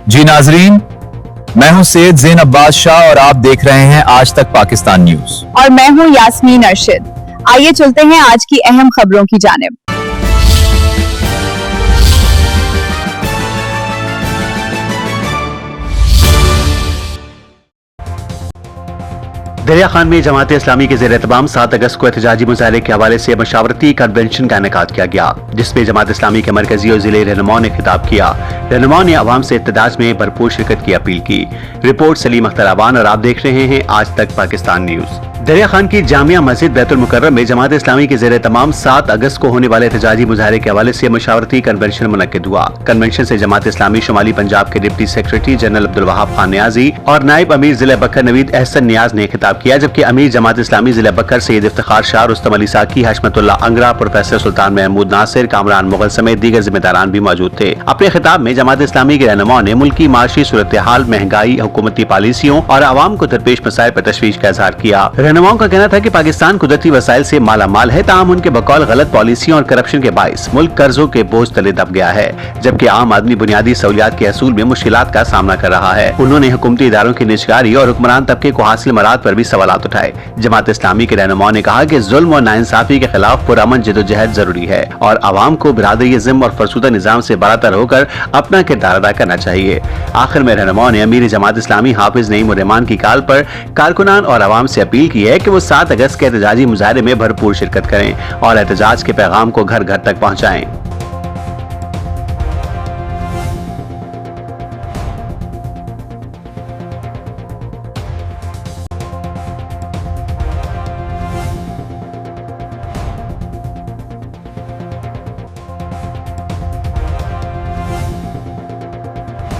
जी नाजरीन, मैं हूं सैयद ज़ैन अब्बास शाह और आप देख रहे हैं आज तक पाकिस्तान न्यूज। और मैं हूं यास्मीन अरशद। आइए चलते हैं आज की अहम खबरों की जानिब। दरिया खान में जमात इस्लामी के ज़ेर एहतमाम 7 अगस्त को एहतजाजी मुजाहरे के हवाले से मशावरती कन्वेंशन का इनेकाद किया गया, जिसमें जमात इस्लामी के मरकजी और जिले रहनुमाओं ने खिताब किया। रहनुमाओं ने अवाम से एहतजाज में भरपूर शिरकत की अपील की। रिपोर्ट सलीम अख्तर अवान और आप देख रहे हैं आज तक पाकिस्तान न्यूज। दरिया खान की जामिया मस्जिद बैतुल मुकर्रम में जमात इस्लामी के ज़ेर एहतमाम 7 अगस्त को होने वाले एहतजाजी मुजाहरे के हवाले से मशावरती कन्वेंशन मुनक्किद हुआ। कन्वेंशन से जमात इस्लामी शुमाली पंजाब के deputy secretary general Abdul Wahab Khan Niazi और नायब अमीर जिला बकर नवीद एहसन नियाज ने खिताब किया, जबकि अमीर जमात इस्लामी जिला बकर सैयद इफ्तिखार शाह, रुस्तम अली साकी, हशमतुल्लाह अंगरा, प्रोफेसर सुल्तान महमूद नासिर, कामरान मुगल समेत दीगर जिम्मेदारान भी मौजूद थे। अपने खिताब में जमात इस्लामी के रहनुमाओं ने मुल्की माशी सूरत हाल, महंगाई, हुकूमती पॉलिसियों और आवाम को दरपेश मसाइल पर तशवीश का इजहार किया। रहनुमाओं का कहना था कि पाकिस्तान कुदरती वसाइल से माला माल है, ताहम उनके बकौल गलत पॉलिसियों और करप्शन के बाइस मुल्क कर्जों के बोझ तले दब गया है, जबकि आम आदमी बुनियादी सहूलियात के हसूल में मुश्किलात का सामना कर रहा है। उन्होंने हुकूमती इदारों की निजकारी और हुक्मरान तबके को हासिल मराद पर भी सवालात उठाए। जमात इस्लामी के रहनुमाओं ने कहा कि जुल्म और नाइंसाफी के खिलाफ पुरअमन जदोजहद जरूरी है और आवाम को बिरादरी ज़िम्म और फरसुदा निजाम से बरातर होकर अपना किरदार अदा करना चाहिए। आखिर में रहनुमाओं ने अमीर जमात इस्लामी हाफिज नईम उर रहमान की काल पर कारकुनान और आवाम से अपील की है कि वो 7 अगस्त के एहतजाजी मुजाहरे में भरपूर शिरकत करें और एहतजाज के पैगाम को घर घर तक पहुँचाएं।